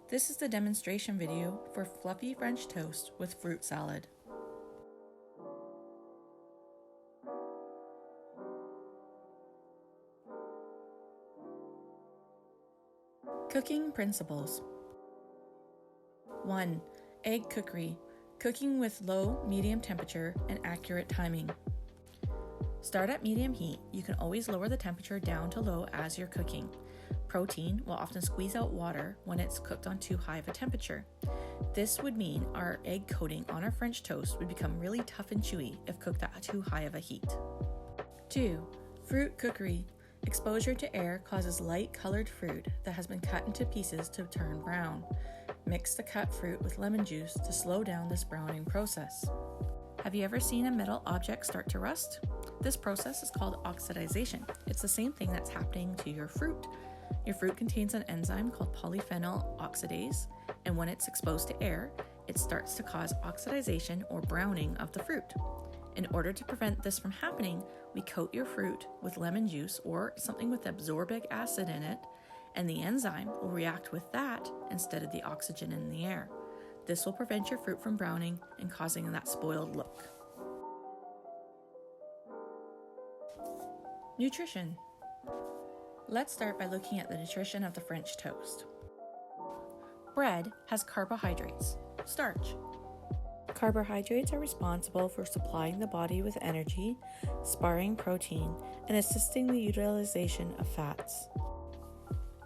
This is the demonstration video for fluffy French toast with fruit salad. Cooking principles. 1. Egg cookery. Cooking with low, medium temperature and accurate timing. Start at medium heat. You can always lower the temperature down to low as you're cooking. Protein will often squeeze out water when it's cooked on too high of a temperature. This would mean our egg coating on our French toast would become really tough and chewy if cooked at too high of a heat. 2. Fruit cookery. Exposure to air causes light-colored fruit that has been cut into pieces to turn brown. Mix the cut fruit with lemon juice to slow down this browning process. Have you ever seen a metal object start to rust? This process is called oxidization. It's the same thing that's happening to your fruit. Your fruit contains an enzyme called polyphenol oxidase, and when it's exposed to air, it starts to cause oxidization or browning of the fruit. In order to prevent this from happening, we coat your fruit with lemon juice or something with absorbic acid in it, and the enzyme will react with that instead of the oxygen in the air. This will prevent your fruit from browning and causing that spoiled look. Nutrition. Let's start by looking at the nutrition of the French toast. Bread has carbohydrates, starch. Carbohydrates are responsible for supplying the body with energy, sparing protein, and assisting the utilization of fats.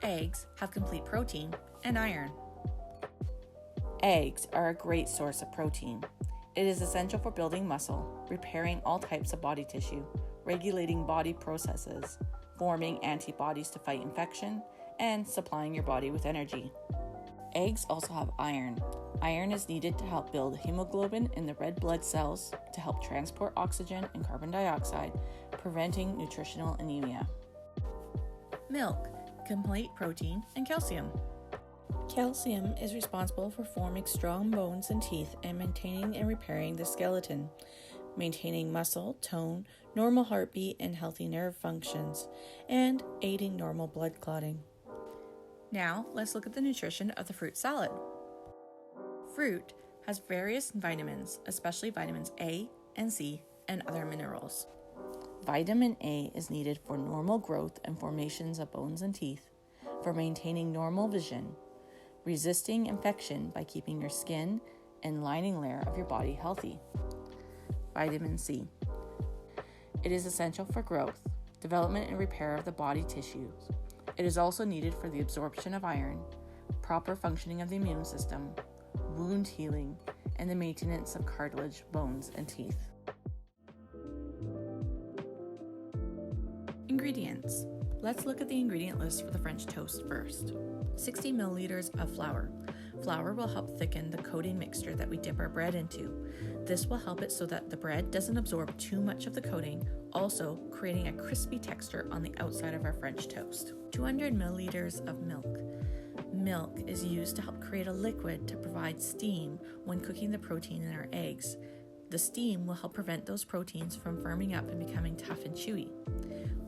Eggs have complete protein and iron. Eggs are a great source of protein. It is essential for building muscle, repairing all types of body tissue, regulating body processes, forming antibodies to fight infection, and supplying your body with energy. Eggs also have iron. Iron is needed to help build hemoglobin in the red blood cells to help transport oxygen and carbon dioxide, preventing nutritional anemia. Milk, complete protein and calcium. Calcium is responsible for forming strong bones and teeth and maintaining and repairing the skeleton, maintaining muscle, tone, normal heartbeat and healthy nerve functions, and aiding normal blood clotting. Now, let's look at the nutrition of the fruit salad. Fruit has various vitamins, especially vitamins A and C and other minerals. Vitamin A is needed for normal growth and formations of bones and teeth, for maintaining normal vision, resisting infection by keeping your skin and lining layer of your body healthy. Vitamin C. It is essential for growth, development and repair of the body tissues. It is also needed for the absorption of iron, proper functioning of the immune system, wound healing, and the maintenance of cartilage, bones, and teeth. Ingredients. Let's look at the ingredient list for the French toast first. 60 milliliters of flour. Flour will help thicken the coating mixture that we dip our bread into. This will help it so that the bread doesn't absorb too much of the coating, also creating a crispy texture on the outside of our French toast. 200 milliliters of milk. Milk is used to help create a liquid to provide steam when cooking the protein in our eggs. The steam will help prevent those proteins from firming up and becoming tough and chewy.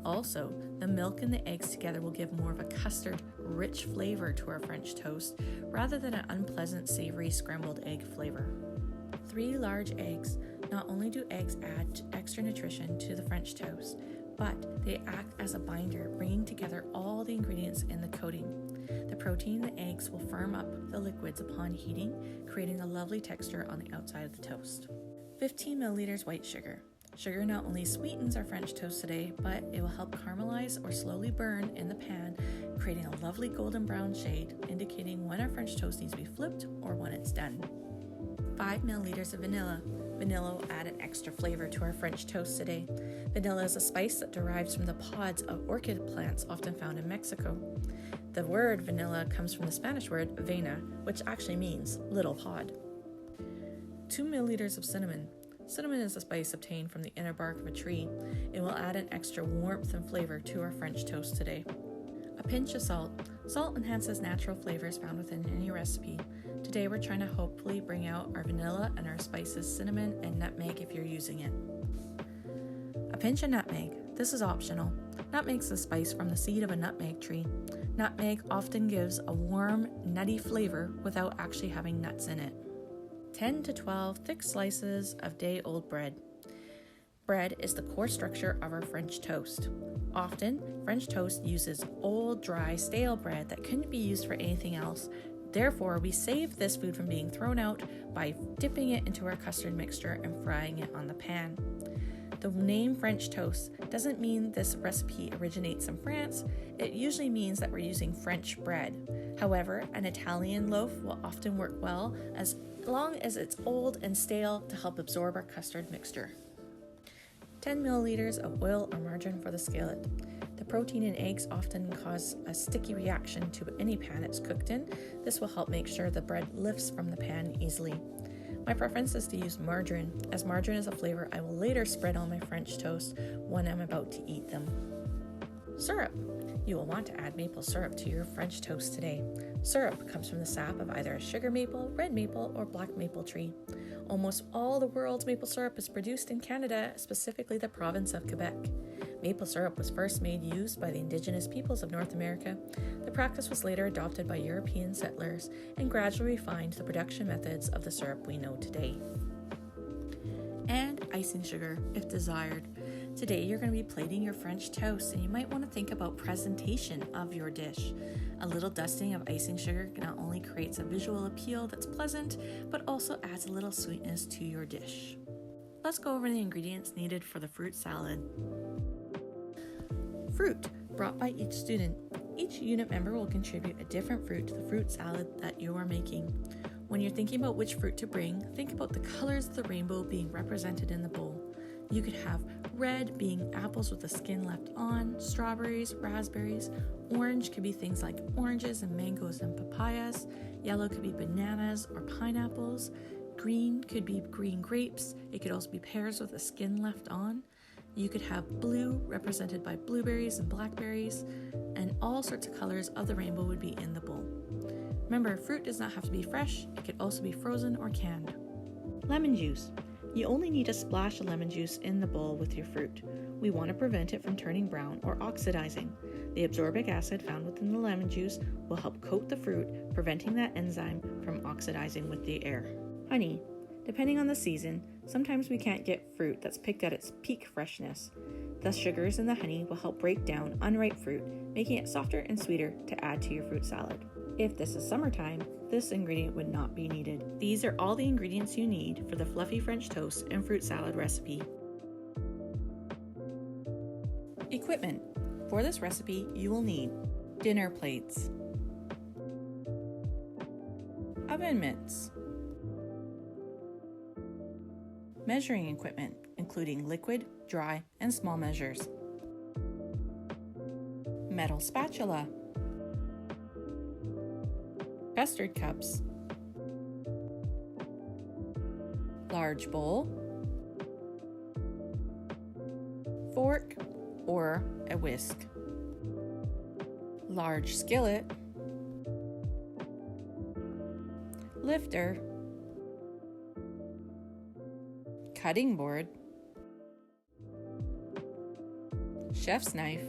Also, the milk and the eggs together will give more of a custard, rich flavor to our French toast rather than an unpleasant, savory scrambled egg flavor. 3 large eggs. Not only do eggs add extra nutrition to the French toast, but they act as a binder, bringing together all the ingredients in the coating. The protein in the eggs will firm up the liquids upon heating, creating a lovely texture on the outside of the toast. 15 milliliters white sugar. Sugar not only sweetens our French toast today, but it will help caramelize or slowly burn in the pan, creating a lovely golden brown shade, indicating when our French toast needs to be flipped or when it's done. 5 milliliters of vanilla. Vanilla will add an extra flavor to our French toast today. Vanilla is a spice that derives from the pods of orchid plants often found in Mexico. The word vanilla comes from the Spanish word vena, which actually means little pod. 2 milliliters of cinnamon. Cinnamon is a spice obtained from the inner bark of a tree. It will add an extra warmth and flavor to our French toast today. A pinch of salt. Salt enhances natural flavors found within any recipe. Today we're trying to hopefully bring out our vanilla and our spices cinnamon and nutmeg if you're using it. A pinch of nutmeg. This is optional. Nutmeg is a spice from the seed of a nutmeg tree. Nutmeg often gives a warm, nutty flavor without actually having nuts in it. 10 to 12 thick slices of day-old bread. Bread is the core structure of our French toast. Often, French toast uses old, dry, stale bread that couldn't be used for anything else. Therefore, we save this food from being thrown out by dipping it into our custard mixture and frying it on the pan. The name French toast doesn't mean this recipe originates in France. It usually means that we're using French bread. However, an Italian loaf will often work well as long as it's old and stale to help absorb our custard mixture. 10 milliliters of oil or margarine for the skillet. The protein in eggs often cause a sticky reaction to any pan it's cooked in. This will help make sure the bread lifts from the pan easily. My preference is to use margarine, as margarine is a flavor I will later spread on my French toast when I'm about to eat them. Syrup. You will want to add maple syrup to your French toast today. Syrup comes from the sap of either a sugar maple, red maple, or black maple tree. Almost all the world's maple syrup is produced in Canada, specifically the province of Quebec. Maple syrup was first used by the indigenous peoples of North America. The practice was later adopted by European settlers and gradually refined the production methods of the syrup we know today. And icing sugar, if desired. Today you're going to be plating your French toast, and you might want to think about presentation of your dish. A little dusting of icing sugar not only creates a visual appeal that's pleasant, but also adds a little sweetness to your dish. Let's go over the ingredients needed for the fruit salad. Fruit, brought by each student. Each unit member will contribute a different fruit to the fruit salad that you are making. When you're thinking about which fruit to bring, think about the colors of the rainbow being represented in the bowl. You could have red being apples with the skin left on, strawberries, raspberries. Orange could be things like oranges and mangoes and papayas. Yellow could be bananas or pineapples. Green could be green grapes. It could also be pears with the skin left on. You could have blue represented by blueberries and blackberries, and all sorts of colors of the rainbow would be in the bowl. Remember, fruit does not have to be fresh. It could also be frozen or canned. Lemon juice. You only need a splash of lemon juice in the bowl with your fruit. We want to prevent it from turning brown or oxidizing. The absorbic acid found within the lemon juice will help coat the fruit, preventing that enzyme from oxidizing with the air. Honey. Depending on the season, sometimes we can't get fruit that's picked at its peak freshness. The sugars in the honey will help break down unripe fruit, making it softer and sweeter to add to your fruit salad. If this is summertime, this ingredient would not be needed. These are all the ingredients you need for the fluffy French toast and fruit salad recipe. Equipment. For this recipe, you will need dinner plates, oven mitts, measuring equipment, including liquid, dry, and small measures, metal spatula, custard cups, large bowl, fork or a whisk, large skillet, lifter, cutting board, chef's knife,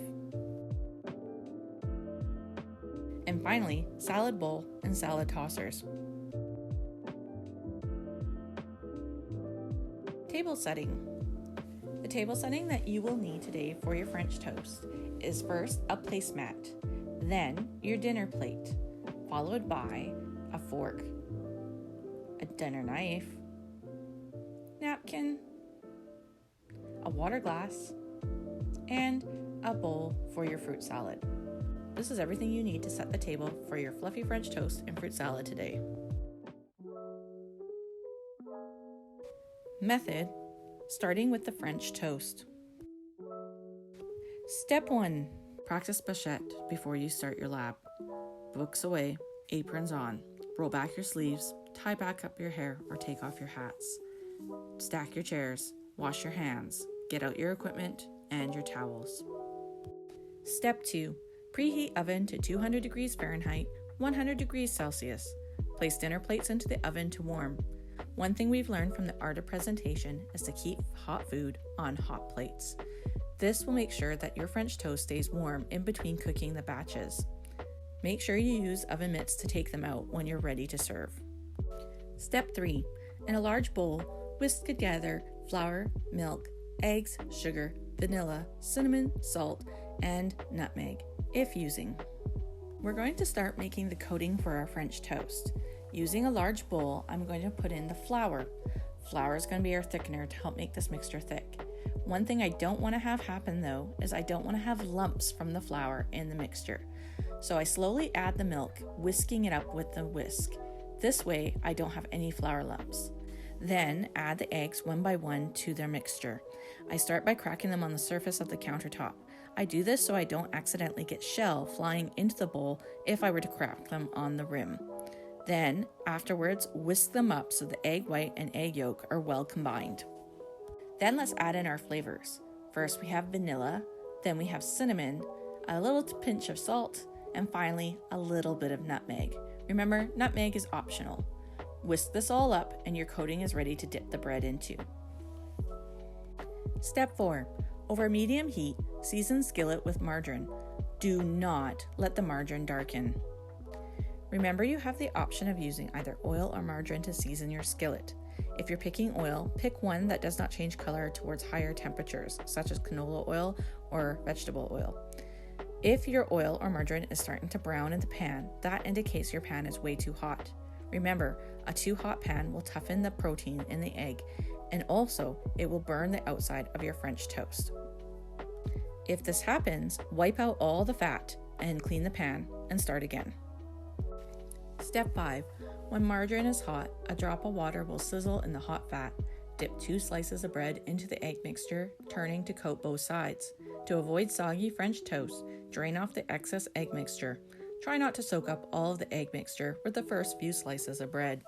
and finally, salad bowl and salad tossers. Table setting. The table setting that you will need today for your French toast is first a placemat, then your dinner plate, followed by a fork, a dinner knife, napkin, a water glass, and a bowl for your fruit salad. This is everything you need to set the table for your fluffy French toast and fruit salad today. Method, starting with the French toast. Step 1. Practice Biscuit before you start your lab. Books away, aprons on. Roll back your sleeves, tie back up your hair, or take off your hats. Stack your chairs, wash your hands, get out your equipment and your towels. Step 2. Preheat oven to 200 degrees Fahrenheit, 100 degrees Celsius. Place dinner plates into the oven to warm. One thing we've learned from the art of presentation is to keep hot food on hot plates. This will make sure that your French toast stays warm in between cooking the batches. Make sure you use oven mitts to take them out when you're ready to serve. Step 3. In a large bowl, whisk together flour, milk, eggs, sugar, vanilla, cinnamon, salt, and nutmeg, if using. We're going to start making the coating for our French toast. Using a large bowl, I'm going to put in the flour. Flour is going to be our thickener to help make this mixture thick. One thing I don't want to have happen though is I don't want to have lumps from the flour in the mixture. So I slowly add the milk, whisking it up with the whisk. This way I don't have any flour lumps. Then add the eggs one by one to their mixture. I start by cracking them on the surface of the countertop. I do this so I don't accidentally get shell flying into the bowl if I were to crack them on the rim. Then, afterwards, whisk them up so the egg white and egg yolk are well combined. Then let's add in our flavors. First we have vanilla, then we have cinnamon, a little pinch of salt, and finally a little bit of nutmeg. Remember, nutmeg is optional. Whisk this all up and your coating is ready to dip the bread into. Step 4. Over medium heat, season skillet with margarine. Do not let the margarine darken. Remember, you have the option of using either oil or margarine to season your skillet. If you're picking oil, pick one that does not change color towards higher temperatures, such as canola oil or vegetable oil. If your oil or margarine is starting to brown in the pan, that indicates your pan is way too hot. Remember, a too hot pan will toughen the protein in the egg, and also it will burn the outside of your French toast. If this happens, wipe out all the fat and clean the pan and start again. Step 5. When margarine is hot, a drop of water will sizzle in the hot fat. Dip 2 slices of bread into the egg mixture, turning to coat both sides. To avoid soggy French toast, drain off the excess egg mixture. Try not to soak up all of the egg mixture with the first few slices of bread.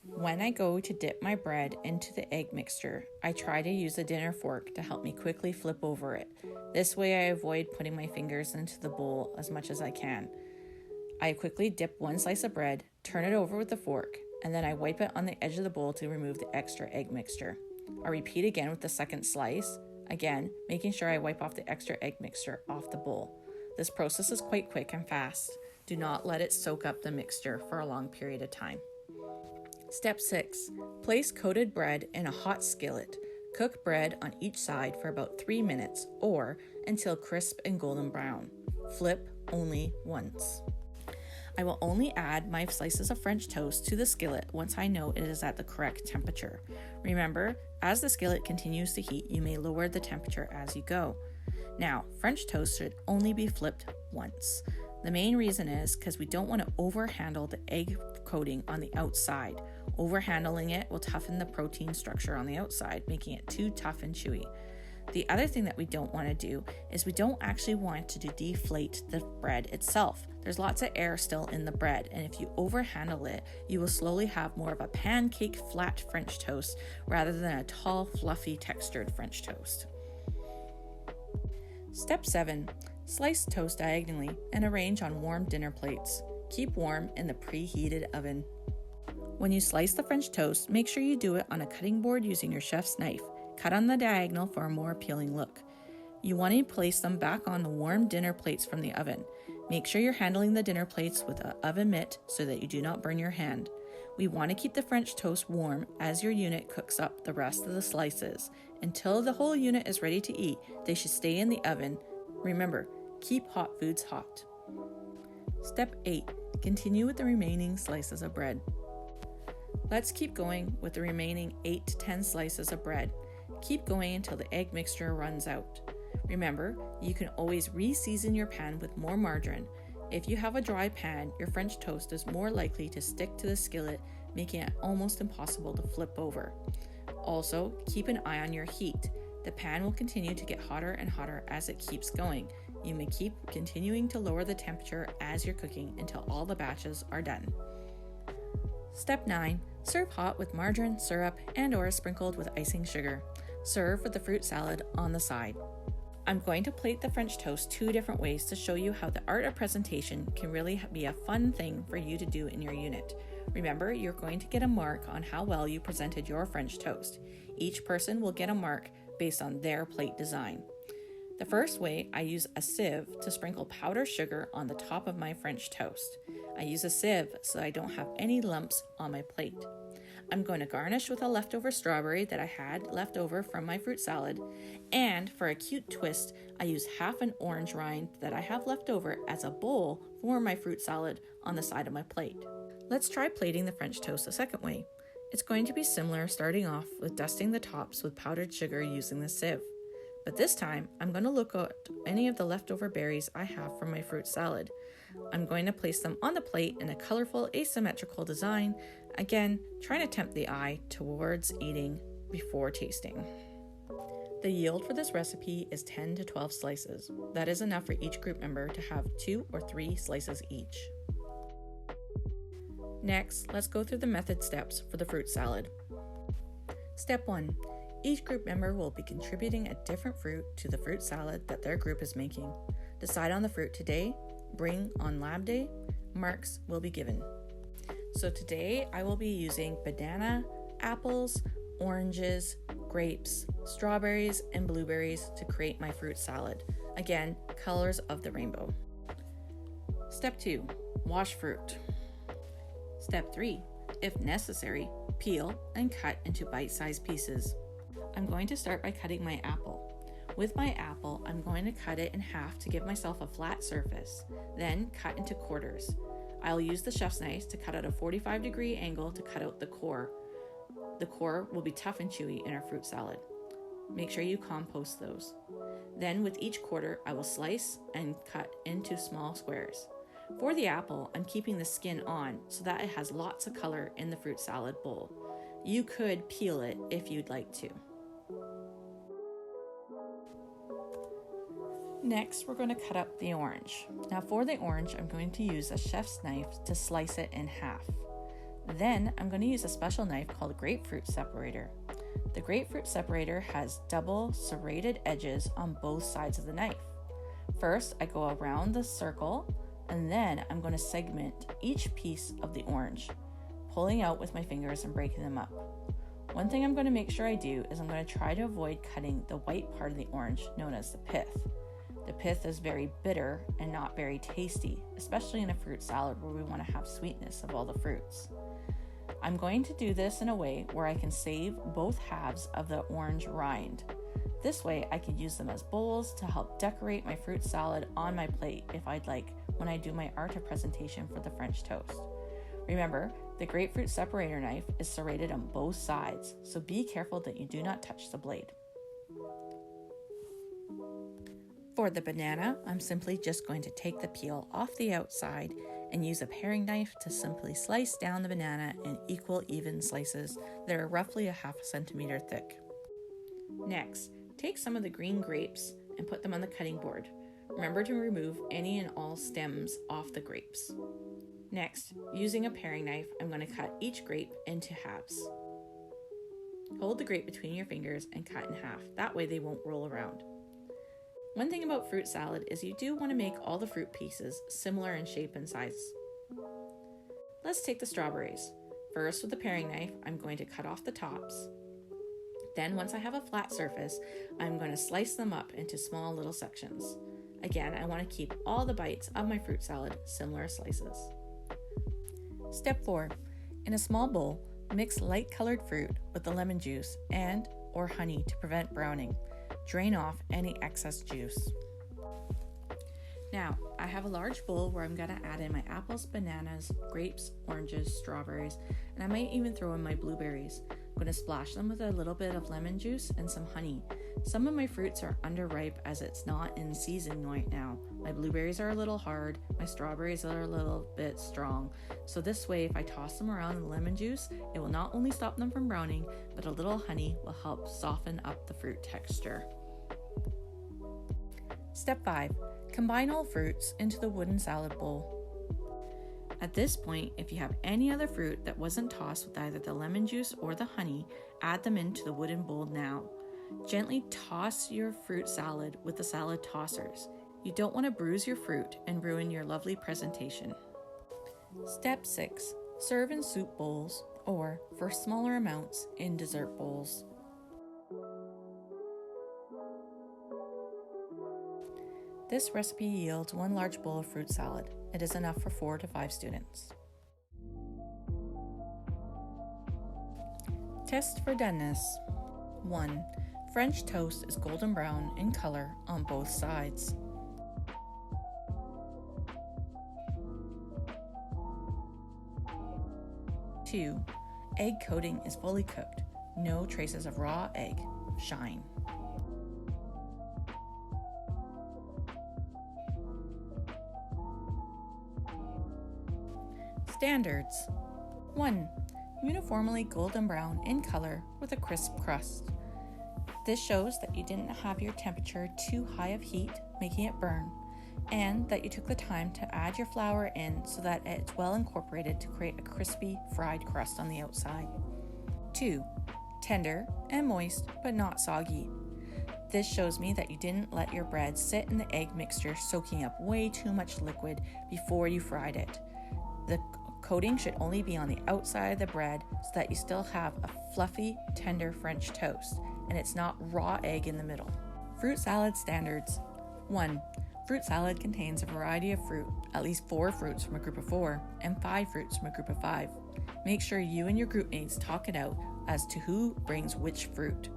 When I go to dip my bread into the egg mixture, I try to use a dinner fork to help me quickly flip over it. This way I avoid putting my fingers into the bowl as much as I can. I quickly dip 1 slice of bread, turn it over with the fork, and then I wipe it on the edge of the bowl to remove the extra egg mixture. I repeat again with the second slice, again making sure I wipe off the extra egg mixture off the bowl. This process is quite quick and fast. Do not let it soak up the mixture for a long period of time. Step 6. Place coated bread in a hot skillet. Cook bread on each side for about 3 minutes or until crisp and golden brown. Flip only once. I will only add my slices of French toast to the skillet once I know it is at the correct temperature. Remember, as the skillet continues to heat, you may lower the temperature as you go. Now, French toast should only be flipped once. The main reason is because we don't want to overhandle the egg coating on the outside. Overhandling it will toughen the protein structure on the outside, making it too tough and chewy. The other thing that we don't want to do is we don't actually want to deflate the bread itself. There's lots of air still in the bread, and if you overhandle it, you will slowly have more of a pancake flat French toast rather than a tall, fluffy, textured French toast. Step 7. Slice toast diagonally and arrange on warm dinner plates. Keep warm in the preheated oven. When you slice the French toast, make sure you do it on a cutting board using your chef's knife. Cut on the diagonal for a more appealing look. You want to place them back on the warm dinner plates from the oven. Make sure you're handling the dinner plates with an oven mitt so that you do not burn your hand. We want to keep the French toast warm as your unit cooks up the rest of the slices. Until the whole unit is ready to eat, they should stay in the oven. Remember, keep hot foods hot. Step 8. Continue with the remaining slices of bread. Let's keep going with the remaining 8 to 10 slices of bread. Keep going until the egg mixture runs out. Remember, you can always re-season your pan with more margarine. If you have a dry pan, your French toast is more likely to stick to the skillet, making it almost impossible to flip over. Also, keep an eye on your heat. The pan will continue to get hotter and hotter as it keeps going. You may keep continuing to lower the temperature as you're cooking until all the batches are done. Step 9. Serve hot with margarine, syrup, and/or sprinkled with icing sugar. Serve with the fruit salad on the side. I'm going to plate the French toast 2 different ways to show you how the art of presentation can really be a fun thing for you to do in your unit. Remember, you're going to get a mark on how well you presented your French toast. Each person will get a mark based on their plate design. The first way, I use a sieve to sprinkle powdered sugar on the top of my French toast. I use a sieve so I don't have any lumps on my plate. I'm going to garnish with a leftover strawberry that I had left over from my fruit salad, and for a cute twist, I use half an orange rind that I have left over as a bowl for my fruit salad on the side of my plate. Let's try plating the French toast the second way. It's going to be similar, starting off with dusting the tops with powdered sugar using the sieve. But this time, I'm going to look at any of the leftover berries I have from my fruit salad. I'm going to place them on the plate in a colorful asymmetrical design, again, trying to tempt the eye towards eating before tasting. The yield for this recipe is 10 to 12 slices. That is enough for each group member to have 2 or 3 slices each. Next, let's go through the method steps for the fruit salad. Step 1. Each group member will be contributing a different fruit to the fruit salad that their group is making. Decide on the fruit today, bring on lab day, marks will be given. So today I will be using banana, apples, oranges, grapes, strawberries, and blueberries to create my fruit salad. Again, colors of the rainbow. Step 2, wash fruit. Step 3, if necessary, peel and cut into bite-sized pieces. I'm going to start by cutting my apple. With my apple, I'm going to cut it in half to give myself a flat surface, then cut into quarters. I'll use the chef's knife to cut out a 45-degree angle to cut out the core. The core will be tough and chewy in our fruit salad. Make sure you compost those. Then with each quarter, I will slice and cut into small squares. For the apple, I'm keeping the skin on so that it has lots of color in the fruit salad bowl. You could peel it if you'd like to. Next, we're going to cut up the orange. Now for the orange, I'm going to use a chef's knife to slice it in half. Then I'm going to use a special knife called a grapefruit separator. The grapefruit separator has double serrated edges on both sides of the knife. First, I go around the circle, and then I'm going to segment each piece of the orange, pulling out with my fingers and breaking them up. One thing I'm going to make sure I do is I'm going to try to avoid cutting the white part of the orange, known as the pith. The pith is very bitter and not very tasty, especially in a fruit salad where we want to have sweetness of all the fruits. I'm going to do this in a way where I can save both halves of the orange rind. This way I could use them as bowls to help decorate my fruit salad on my plate if I'd like when I do my art of presentation for the French toast. Remember, the grapefruit separator knife is serrated on both sides, so be careful that you do not touch the blade. For the banana, I'm simply just going to take the peel off the outside and use a paring knife to simply slice down the banana in equal, even slices that are roughly a half a centimeter thick. Next, take some of the green grapes and put them on the cutting board. Remember to remove any and all stems off the grapes. Next, using a paring knife, I'm going to cut each grape into halves. Hold the grape between your fingers and cut in half. That way they won't roll around. One thing about fruit salad is you do want to make all the fruit pieces similar in shape and size. Let's take the strawberries. First, with the paring knife, I'm going to cut off the tops. Then, once I have a flat surface, I'm going to slice them up into small little sections. Again, I want to keep all the bites of my fruit salad similar slices. Step 4. In a small bowl, mix light colored fruit with the lemon juice and/or honey to prevent browning. Drain off any excess juice. Now, I have a large bowl where I'm going to add in my apples, bananas, grapes, oranges, strawberries, and I might even throw in my blueberries. I'm going to splash them with a little bit of lemon juice and some honey. Some of my fruits are underripe as it's not in season right now. My blueberries are a little hard, my strawberries are a little bit strong. So this way, if I toss them around in the lemon juice, it will not only stop them from browning, but a little honey will help soften up the fruit texture. Step 5. Combine all fruits into the wooden salad bowl. At this point, if you have any other fruit that wasn't tossed with either the lemon juice or the honey, add them into the wooden bowl now. Gently toss your fruit salad with the salad tossers. You don't want to bruise your fruit and ruin your lovely presentation. Step 6. Serve in soup bowls or, for smaller amounts, in dessert bowls. This recipe yields 1 large bowl of fruit salad. It is enough for 4 to 5 students. Test for doneness. 1. French toast is golden brown in color on both sides. 2. Egg coating is fully cooked. No traces of raw egg. Shine. Standards. 1. Uniformly golden brown in color with a crisp crust. This shows that you didn't have your temperature too high of heat, making it burn, and that you took the time to add your flour in so that it's well incorporated to create a crispy fried crust on the outside. 2. Tender and moist but not soggy. This shows me that you didn't let your bread sit in the egg mixture soaking up way too much liquid before you fried it. The coating should only be on the outside of the bread so that you still have a fluffy, tender French toast, and it's not raw egg in the middle. Fruit salad standards. 1. Fruit salad contains a variety of fruit, at least 4 fruits from a group of 4, and 5 fruits from a group of 5. Make sure you and your group mates talk it out as to who brings which fruit.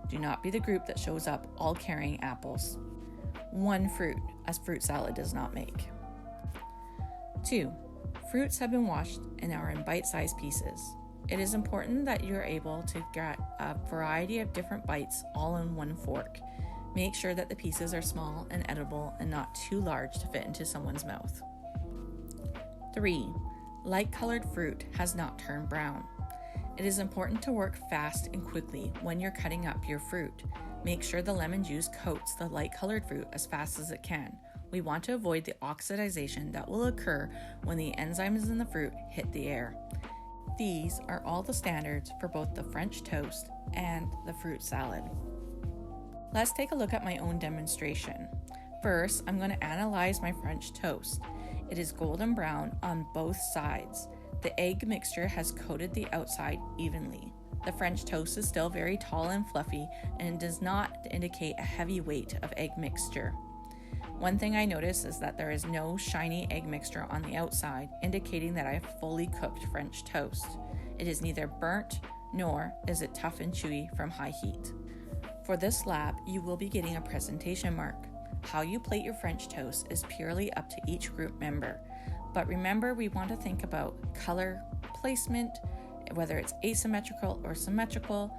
Do not be the group that shows up all carrying apples. 1 fruit, as fruit salad does not make. 2. Fruits have been washed and are in bite-sized pieces. It is important that you're able to get a variety of different bites all in 1 fork. Make sure that the pieces are small and edible and not too large to fit into someone's mouth. 3. Light-colored fruit has not turned brown. It is important to work fast and quickly when you're cutting up your fruit. Make sure the lemon juice coats the light-colored fruit as fast as it can. We want to avoid the oxidization that will occur when the enzymes in the fruit hit the air. These are all the standards for both the French toast and the fruit salad. Let's take a look at my own demonstration. First, I'm going to analyze my French toast. It is golden brown on both sides. The egg mixture has coated the outside evenly. The French toast is still very tall and fluffy and does not indicate a heavy weight of egg mixture. One thing I notice is that there is no shiny egg mixture on the outside, indicating that I have fully cooked French toast. It is neither burnt nor is it tough and chewy from high heat. For this lab, you will be getting a presentation mark. How you plate your French toast is purely up to each group member. But remember, we want to think about color, placement, whether it's asymmetrical or symmetrical.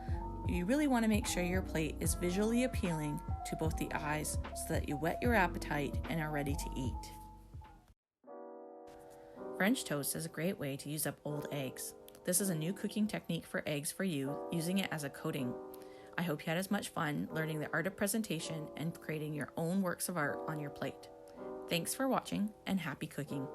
You really want to make sure your plate is visually appealing to both the eyes so that you whet your appetite and are ready to eat. French toast is a great way to use up old eggs. This is a new cooking technique for eggs for you, using it as a coating. I hope you had as much fun learning the art of presentation and creating your own works of art on your plate. Thanks for watching and happy cooking.